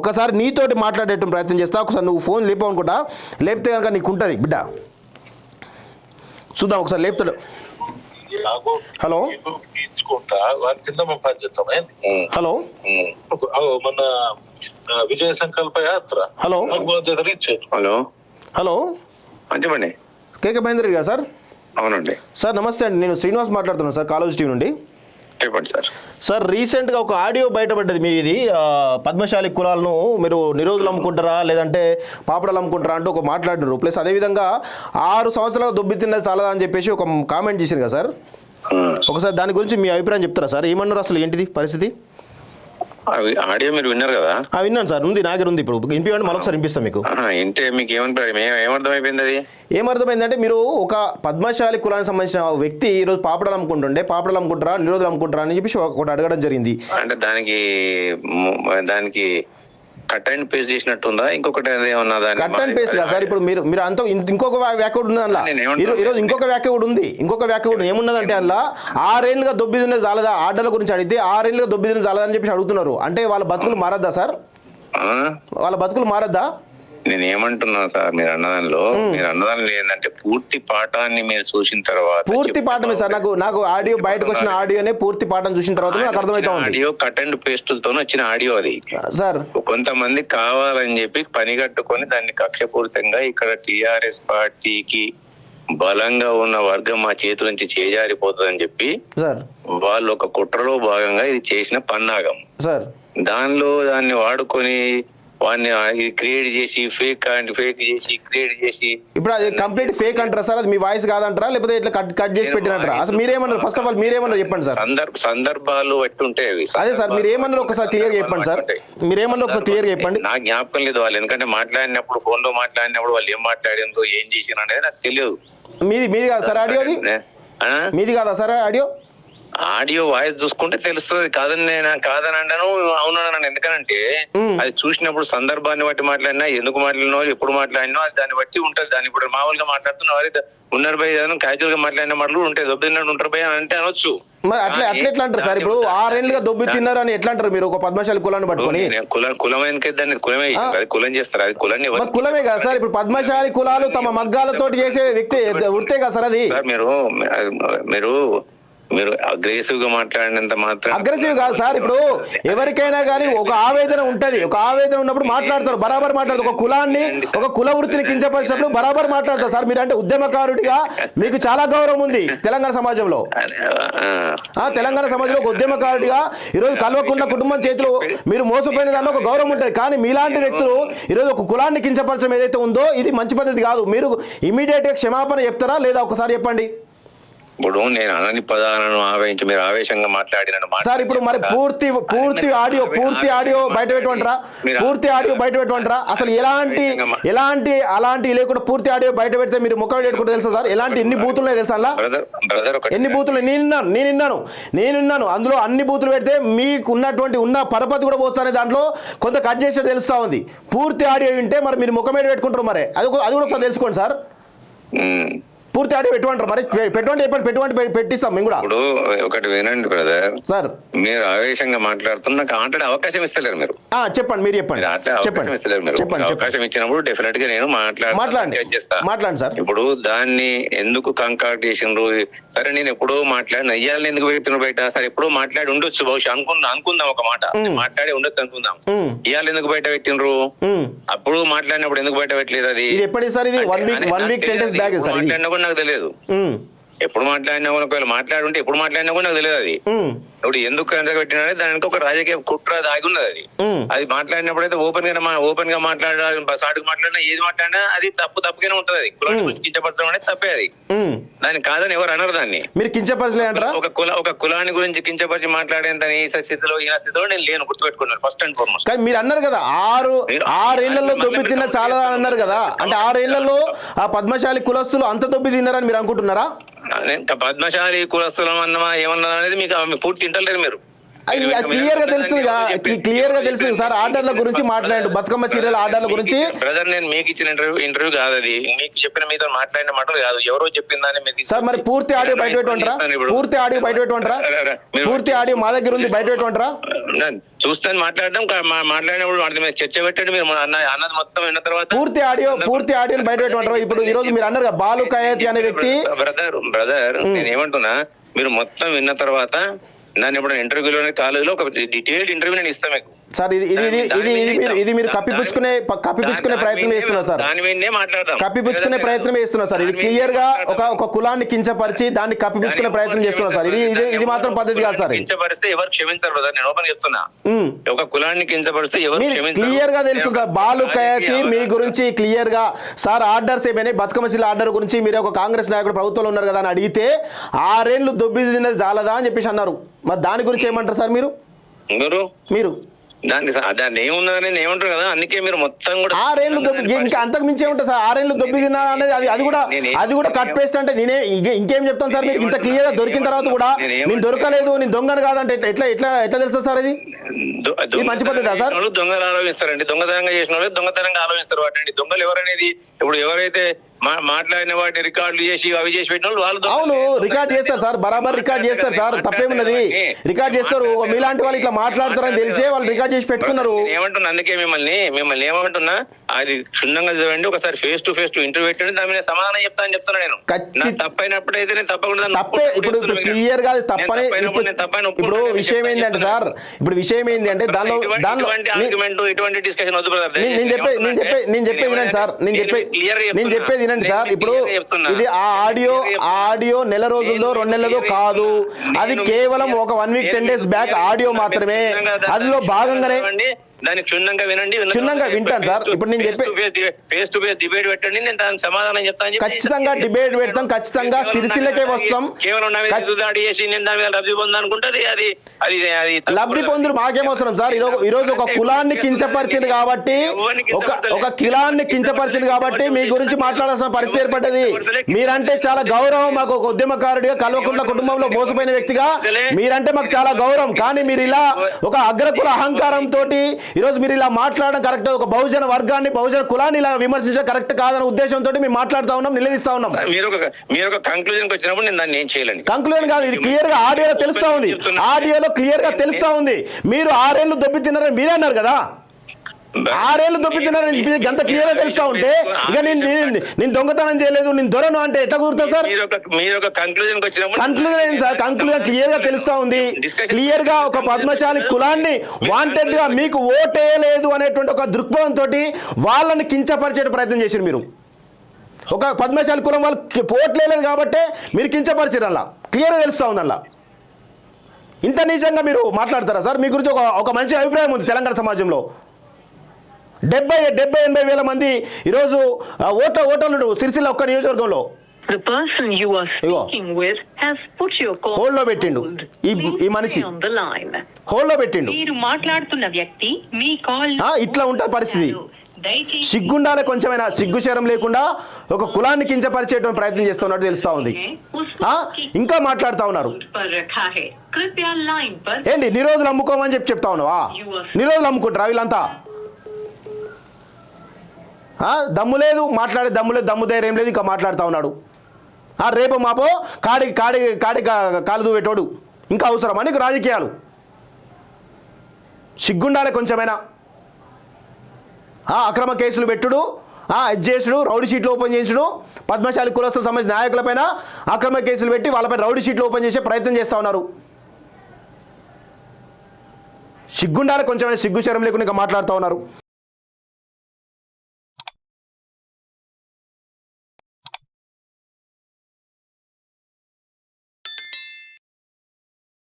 ఒకసారి నీతోటి మాట్లాడేట ప్రయత్నం చేస్తా. ఒకసారి నువ్వు ఫోన్ లేపనుకుంటా, లేపితే కనుక నీకు ఉంటుంది బిడ్డ. చూద్దాం ఒకసారి లేపుతాడు. హలో హలో మన విజయ Sankalpa Yatra. Hello hello hello చెప్పండి. కేకే మహేందర్ గారు సార్? అవునండి సార్ నమస్తే అండి, నేను శ్రీనివాస్ మాట్లాడుతున్నాను సార్, కాలేజ్ టీవీ నుండి. చెప్పండి సార్. సార్ రీసెంట్గా ఒక ఆడియో బయటపడ్డది మీది, పద్మశాలి కులాలను మీరు నిరోధులు అమ్ముకుంటారా లేదంటే పాపడాలు అమ్ముకుంటారా అంటూ ఒక మాట్లాడినారు. ప్లస్ అదేవిధంగా 6 సంవత్సరాలు దొబ్బి తిన్నది చాలదా అని చెప్పేసి ఒక కామెంట్ చేశారు కదా సార్. ఒకసారి దాని గురించి మీ అభిప్రాయం చెప్తారా సార్? ఏమన్నారు అసలు, ఏంటిది పరిస్థితి? ఆడియో మీరు విన్నారు కదా? విన్నాను సార్, ఉంది నా దగ్గర ఉంది. ఇప్పుడు వినిపించండి, మరొకసారి వినిపిస్తాం మీకు. ఇంటే మీకు ఏమర్థమైపోయింది? అది ఏమర్థమైందంటే మీరు ఒక పద్మశాలి కులానికి సంబంధించిన వ్యక్తి ఈరోజు పాపడాలు అమ్ముకుంటుండే, పాపడాలు అమ్ముకుంటారా నిరోధులు అమ్ముకుంటారా అని చెప్పేసి ఒకటి అడగడం జరిగింది. అంటే దానికి కట్ అండ్ పేస్ట్ చేసినట్టుందా ఇంకొకటి ఏమన్నా? కట్ అండ్ పేస్ట్ కదా సార్. ఇప్పుడు మీరు అంత ఇంకొక వ్యాఖ్య ఉంది అందులో, ఈరోజు ఇంకొక వ్యాఖ్య కూడా ఉంది. ఇంకొక వ్యాఖ్య కూడా ఏమున్నదంటే అందులో 6 ఏళ్ళుగా దొబ్బిదిన్నది చాలదా, ఆర్డర్ల గురించి అడిగితే 6 ఏళ్ళుగా దొబ్బిదిన్నది చాలదా అని చెప్పేసి అడుగుతున్నారు. అంటే వాళ్ళ బతుకులు మారద్దా సార్? వాళ్ళ బతుకులు మారద్దా? నేను ఏమంటున్నా సార్, మీరు అన్నదానిలో ఏంటంటే పూర్తి పాఠాన్ని మీరు చూసిన తర్వాత. పూర్తి పాఠమే సార్, నాకు ఆడియో బయటకు వచ్చిన ఆడియోనే పూర్తి పాఠం చూసిన తర్వాత నాకు అర్థమవుతా ఉంది. ఆడియో కట్ అండ్ పేస్టులతో వచ్చిన ఆడియో అది సార్. కొంతమంది కావాలని చెప్పి పని కట్టుకొని దాన్ని కక్షపూరితంగా ఇక్కడ టిఆర్ఎస్ పార్టీకి బలంగా ఉన్న వర్గం మా చేతుల నుంచి చేజారిపోతుందని చెప్పి సార్ వాళ్ళు ఒక కుట్రలో భాగంగా ఇది చేసిన పన్నాగం సార్. దాన్ని వాడుకొని వాడిని క్రియేట్ చేసి ఫేక్ చేసి క్రియేట్ చేసి ఇప్పుడు అది కంప్లీట్ ఫేక్ అంటారా సార్? అది మీ వాయిస్ కాదంటారా లేకపోతే ఇట్లా కట్ చేసి పెట్టినంటారా? అసలు మీరేమన్నారు? ఫస్ట్ ఆఫ్ ఆల్ మీరేమన్నారు చెప్పండి సార్. సందర్భాలు ఎట్టుంటాయి అదే సార్, మీరు ఏమన్నారు ఒకసారి క్లియర్ చెప్పండి సార్. మీరేమన్నారు ఒకసారి క్లియర్ చెప్పండి. నాకు జ్ఞాపకం లేదు వాళ్ళు, ఎందుకంటే మాట్లాడినప్పుడు ఫోన్ లో మాట్లాడినప్పుడు వాళ్ళు ఏం మాట్లాడిందో ఏం చేసినా అనేది నాకు తెలియదు. మీది కాదు సార్ ఆడియో? మీది కాదా సార్ ఆడియో వాయిస్ చూసుకుంటే తెలుస్తుంది. కాదని అంటాను, అవునన్నాను. ఎందుకనంటే అది చూసినప్పుడు సందర్భాన్ని బట్టి మాట్లాడినా, ఎందుకు మాట్లాడినో, ఎప్పుడు మాట్లాడినో అది దాన్ని బట్టి ఉంటుంది. దాన్ని ఇప్పుడు మామూలుగా మాట్లాడుతున్న ఉన్నారు భయ క్యాజువల్ గా మాట్లాడిన మాటలు ఉంటాయి. దొబ్బిన్నట్టు ఉంటారు భయ అని అంటే అనొచ్చు. మరి అట్లా ఎట్లా అంటారు సార్? ఇప్పుడు 6 ఏళ్ళుగా దొబ్బి తిన్నారు అని ఎట్లా అంటారు మీరు ఒక పద్మశాలి కులాన్ని పట్టుకొని? కులమైనకే దాన్ని కులం చేస్తారు. అది కులాన్ని కులమే కదా సార్. ఇప్పుడు పద్మశాలి కులాలు తమ మగ్గాలతో చేసే వ్యక్తి వృత్తే కదా సార్ అది. మీరు అగ్రెసివ్ గా మాట్లాడినంత మాత్రం అగ్రెసివ్ కాదు సార్. ఇప్పుడు ఎవరికైనా కానీ ఒక ఆవేదన ఉంటది, ఒక ఆవేదన ఉన్నప్పుడు మాట్లాడతారు, బరాబర్ మాట్లాడతారు. ఒక కులాన్ని, ఒక కుల వృత్తిని కించపరిచినప్పుడు బరాబర్ మాట్లాడతారు సార్. మీరు అంటే ఉద్యమకారుడిగా మీకు చాలా గౌరవం ఉంది తెలంగాణ సమాజంలో. తెలంగాణ సమాజంలో ఒక ఉద్యమకారుడిగా ఈరోజు కల్వకుంట్ల కుటుంబం చేతిలో మీరు మోసపోయిన దాంట్లో ఒక గౌరవం ఉంటుంది. కానీ మీలాంటి వ్యక్తులు ఈరోజు ఒక కులాన్ని కించపరచడం ఏదైతే ఉందో ఇది మంచి పద్ధతి కాదు. మీరు ఇమీడియట్ గా క్షమాపణ చెప్తారా లేదా ఒకసారి చెప్పండి. ఇప్పుడు నేను అనని పదాలను ఆవేశించి మీరు ఆవేశంగా మాట్లాడిన సార్. ఇప్పుడు మరి పూర్తి ఆడియో బయట పెట్టమంటారా? పూర్తి ఆడియో బయట పెట్టమంటారా? అసలు అలాంటి లేకుండా పూర్తి ఆడియో బయట పెడితే మీరు ముఖం పెట్టుకుంటే తెలుసా సార్? ఎన్ని బూతులు ఉన్నాయి తెలుసా? ఎన్ని బూతులు? నేను విన్నాను. అందులో అన్ని బూతులు పెడితే మీకు ఉన్న పరపతి కూడా పోతానే దాంట్లో కొంత కట్ చేసేది తెలుస్తా ఉంది. పూర్తి ఆడియో వింటే మరి మీరు ముఖం మీద పెట్టుకుంటారు. మరి అది కూడా ఒకసారి తెలుసుకోండి సార్. పూర్తి ఆడియో పెట్టుకుంటారు మరి? చెప్పండి, పెట్టిస్తాం మేము కూడా. ఇప్పుడు ఒకటి వినండి బ్రదర్ సార్, మీరు ఆవేశంగా మాట్లాడుతున్న మాట్లాడే అవకాశం ఇస్తలేరు మీరు. చెప్పండి, మీరు చెప్పండి. అవకాశం ఇచ్చినప్పుడు డెఫినెట్ గా నేను మాట్లాడండి సార్. ఇప్పుడు దాన్ని ఎందుకు కంకాక్ట్ చేసిండ్రు? సరే నేను ఎప్పుడో మాట్లాడిన అయ్యాలని ఎందుకు పెట్టిన బయట? సరే ఎప్పుడో మాట్లాడి ఉండొచ్చు, బహుశా అనుకుందాం ఒక మాట మాట్లాడి ఉండొచ్చు అనుకుందాం. ఇవాళ ఎందుకు బయట పెట్టిండ్రు? అప్పుడు మాట్లాడినప్పుడు ఎందుకు బయట పెట్టలేదు? అది ఎప్పటి సార్? ఇది 1 వీక్ 10 days బ్యాక్ సార్. మాట్లాడినా కూడా నాకు తెలియదు. ఎప్పుడు మాట్లాడినా కూడా ఒకవేళ మాట్లాడుంటే ఎప్పుడు మాట్లాడినా కూడా నాకు తెలియదు. అది ఇప్పుడు ఎందుకు పెట్టినా దానికి ఒక రాజకీయ కుట్ర దాగి ఉన్నది. అది మాట్లాడినప్పుడు అయితే ఓపెన్ గా మాట్లాడాలి, సాటుకు మాట్లాడినా ఏది మాట్లాడినా అది తప్పుగానే ఉంటది. అది కులాన్ని గురించి కించపరచడం అనేది తప్పే. అది దాన్ని కాదని ఎవరు అనరు. దాన్ని మీరు కించపరచలేదంటారా? ఒక కులాన్ని గురించి కించపరిచి మాట్లాడేంత ఈ స్థితిలో నేను లేను, గుర్తుపెట్టుకున్నాను ఫస్ట్ అండ్ ఫార్మోస్ట్. కానీ మీరు అన్నారు కదా 6 ఏళ్లలో దొబ్బి తిన్న చాలా అని అన్నారు కదా. అంటే 6 ఏళ్లలో ఆ పద్మశాలి కులస్తులు అంత దొబ్బి తిన్నారని మీరు అనుకుంటున్నారా? పద్మశాలి కులస్తులం అన్నమా ఏమన్నా అనేది మీకు పూర్తి తింటలేరు మీరు. క్లియర్ గా తెలుస్తుంది క్లియర్ గా తెలుస్తుంది సార్. ఆర్డర్ల గురించి మాట్లాడు, బతుకమ్మ సీరియల్ ఆర్డర్ల గురించి. బ్రదర్ నేను మీకు ఇచ్చిన ఇంటర్వ్యూ కాదు అది, మీకు చెప్పిన మీతో మాట్లాడిన మాటలు కాదు, ఎవరో చెప్పిందని మీరు సార్. మరి పూర్తి ఆడియో బయట పెట్టుకుంటారా? పూర్తి ఆడియో బయట పెట్టుకుంటారా? పూర్తి ఆడియో మా దగ్గర ఉంది, బయట పెట్టుకుంటారా? చూస్తాను మాట్లాడడం, మాట్లాడినప్పుడు వాటి మీద చర్చ పెట్టండి. మీరు అన్నది మొత్తం విన్న తర్వాత పూర్తి ఆడియోని బయట పెట్టుకుంటారా? ఇప్పుడు ఈ రోజు మీరు అన్నారు బాలు కయాతి అనే వ్యక్తి. బ్రదర్ నేను ఏమంటున్నా, మీరు మొత్తం విన్న తర్వాత నన్ను ఇప్పుడు ఇంటర్వ్యూలో కాలేజీలో ఒక డీటెయిల్డ్ ఇంటర్వ్యూ నేను ఇస్తాను మీకు సార్. ఇది మీరు కప్పిపుచ్చుకునే ప్రయత్నం చేస్తున్నారు సార్. దాని మీదనే మాట్లాడదాం, కప్పిపుచ్చుకునే ప్రయత్నం చేస్తున్నారు సార్. ఇది క్లియర్ గా ఒక కులాన్ని కించపరిచి దాన్ని కప్పిపుచ్చుకునే ప్రయత్నం చేస్తున్నారు సార్. ఇది మాత్రం పద్ధతి కాదు సార్. కించపరిస్తే ఎవరు క్షమించారు బ్రదర్, నేను ఓపెన్ చెప్తున్నా. ఒక కులాన్ని కించపరిస్తే ఎవరు క్షమించారు? క్లియర్ గా తెలుసు సార్. బాలు కయాతి మీ గురించి క్లియర్ గా సార్ ఆర్డర్స్ ఏమైనా బతుకమ్మ శిల ఆర్డర్ గురించి మీరు ఒక కాంగ్రెస్ నాయకుడు ప్రభుత్వంలో ఉన్నారు కదా అని అడిగితే 6 ఏళ్ళు దొబ్బి తిన్నది చాలదా అని చెప్పేసి అన్నారు. మరి దాని గురించి ఏమంటారు సార్ మీరు? దాన్ని ఏమున్నదని ఏమంటారు కదా, అందుకే మీరు మొత్తం కూడా 6 ఏళ్ళు దొబ్బి, ఇంకా అంతకు మించి ఏముంటుంది సార్? 6 ఏళ్ళు దొబ్బి తిన్నా అనేది అది కూడా కట్ పేస్ట్ అంటే నేనే ఇంకేం చెప్తాను సార్? మీరు ఇంత క్లియర్ గా దొరికిన తర్వాత కూడా నేను దొరకలేదు, నేను దొంగను కాదంటే ఎట్లా తెలుసా సార్? ఇది మంచి పద్ధతి సార్. దొంగలు ఆలోచిస్తారండి, దొంగతనంగా చేసిన వాళ్ళు దొంగతనంగా ఆలోచిస్తారు. వాటి దొంగలు ఎవరనేది ఇప్పుడు ఎవరైతే మాట్లాడిన వాటిని రికార్డులు చేసి అవి చేసి పెట్టిన వాళ్ళు అవును రికార్డ్ చేస్తారు సార్, బరాబర్ రికార్డ్ చేస్తారు సార్. తప్పేమున్నది, రికార్డ్ చేస్తారు. మీలాంటి వాళ్ళు ఇట్లా మాట్లాడతారని తెలిసే వాళ్ళు రికార్డ్ చేసి పెట్టుకున్నారు. ఏమంటున్నా అందుకే మిమ్మల్ని ఏమంటున్నా, అది క్షుణ్ణంగా చదవండి, ఒకసారి ఫేస్ టు ఇంటర్వ్యూ పెట్టండి, దాని మీద సమాధానం చెప్తున్నా నేను. తప్పైనప్పుడైతే నేను తప్పకుండా తప్పే. ఇప్పుడు క్లియర్ గా తప్పని. ఇప్పుడు విషయం ఏంటంటే సార్, విషయం ఏంటి అంటే దానిలో ఇటువంటి డిస్కషన్ వద్దు బ్రదర్. నేను చెప్పేది వినండి సార్, నేను చెప్పేది వినండి సార్. ఇప్పుడు ఇది ఆడియో నెల రోజుల్లో 2 నెలలదో కాదు, అది కేవలం ఒక 1 వీక్ 10 డేస్ బ్యాక్ ఆడియో మాత్రమే. అందులో భాగంగానే దాన్ని క్షుణ్ణంగా వింటాను సార్. ఇప్పుడు నేను ఫేస్ టు ఫేస్ డిబేట్ పెట్టండి, నేను దానికి సమాధానం చెప్తాను. ఖచ్చితంగా డిబేట్ పెడతాం, ఖచ్చితంగా సిరిసిల్లకే వస్తాం. కేవలం దాడి చేసి నేను దాని మీద లబ్ధి పొందాలనుకుంటే అది లబ్ధి పొందులు మాకేమవసరం సార్? ఈ రోజు ఒక కులాన్ని కించపరిచింది కాబట్టి మీ గురించి మాట్లాడాల్సిన పరిస్థితి ఏర్పడ్డది. మీరంటే చాలా గౌరవం మాకు, ఒక ఉద్యమకారుడిగా, కల్వకుంట్ల కుటుంబంలో మోసపోయిన వ్యక్తిగా మీరంటే మాకు చాలా గౌరవం. కానీ మీరు ఇలా ఒక అగ్రకుల అహంకారంతో ఈరోజు మీరు ఇలా మాట్లాడడం కరెక్ట్. ఒక బహుజన వర్గాన్ని, బహుజన కులాన్ని ఇలా విమర్శించడం కరెక్ట్ కాదన్న ఉద్దేశంతో మేము మాట్లాడుతూ ఉన్నాం, నిలదీస్తా ఉన్నాం. మీరు ఒక కంక్లూజన్ వచ్చినప్పుడు నేను దాన్ని ఏం చేయలేను. కంక్లూజన్ కాదు, ఇది క్లియర్ గా ఆడియోలో తెలుస్తా ఉంది. ఆడియోలో క్లియర్ గా తెలుస్తా ఉంది. మీరు 6 ఏళ్ళు దొబ్బి తిన్నారని మీరే అన్నారు కదా. 6 ఏళ్ళు దొబ్బి తిన్నారని గంత క్లియర్ గా తెలుస్తా ఉంటే ఇక నేను దొంగతనం చేయలేదు, నేను దొరను అంటే ఎట్లా కుదురుతా సార్? కంక్లూజన్ ఏంటి సార్? కంక్లూజన్ క్లియర్ గా తెలుస్తా ఉంది. క్లియర్ గా ఒక పద్మశాలి కులాన్ని వాంటెడ్ గా మీకు ఓటేయలేదు అనేటువంటి ఒక దృక్పథంతో వాళ్ళని కించపరిచే ప్రయత్నం చేశారు మీరు. ఒక పద్మశాలి కులం వాళ్ళు ఓట్లేదు కాబట్టి మీరు కించపరిచారు. అలా క్లియర్ గా తెలుస్తా ఉంది. అలా ఇంత నీచంగా మీరు మాట్లాడతారా సార్? మీ గురించి ఒక మంచి అభిప్రాయం ఉంది తెలంగాణ సమాజంలో. 70-80 వేల మంది ఈరోజు ఓటర్లు సిరిసిల్ల ఒక్క నియోజకవర్గంలో. హోల్డ్ లో పెట్టిండు ఈ మనిషి, హోల్డ్ లో పెట్టిండు. మాట్లాడుతున్న వ్యక్తి మీ కాల్ ఇట్లా ఉంటుంది పరిస్థితి. సిగ్గుండాలే, కొంచెమైనా సిగ్గు శరం లేకుండా ఒక కులాన్ని కించపరిచేటువంటి ప్రయత్నం చేస్తున్నట్టు తెలుస్తా ఉంది. ఇంకా మాట్లాడుతా ఉన్నారు. ఏంటి నిరోధులు అమ్ముకోమని చెప్తా ఉన్నావా? నిరోధులు అమ్ముకుంటారా వీళ్ళంతా? దమ్ము లేదు, మాట్లాడే దమ్ము లేదు, దమ్ము ధైర్యం లేదు, ఇంకా మాట్లాడుతూ ఉన్నాడు. రేపు మాపో కాడి కాలు దూవేటోడు ఇంకా అవసరమా నీకు రాజకీయాలు? సిగ్గుండాలే కొంచెమైనా. అక్రమ కేసులు పెట్టుడు, చేసుడు, రౌడీ షీట్లు ఓపెన్ చేయించుడు, పద్మశాలి కులస్తులకు సంబంధించిన నాయకులపైన అక్రమ కేసులు పెట్టి వాళ్ళపై రౌడీ షీట్లు ఓపెన్ చేసే ప్రయత్నం చేస్తూ ఉన్నారు. సిగ్గుండాలే కొంచెమైనా, సిగ్గు శరం లేకుండా ఇంకా మాట్లాడుతూ ఉన్నారు.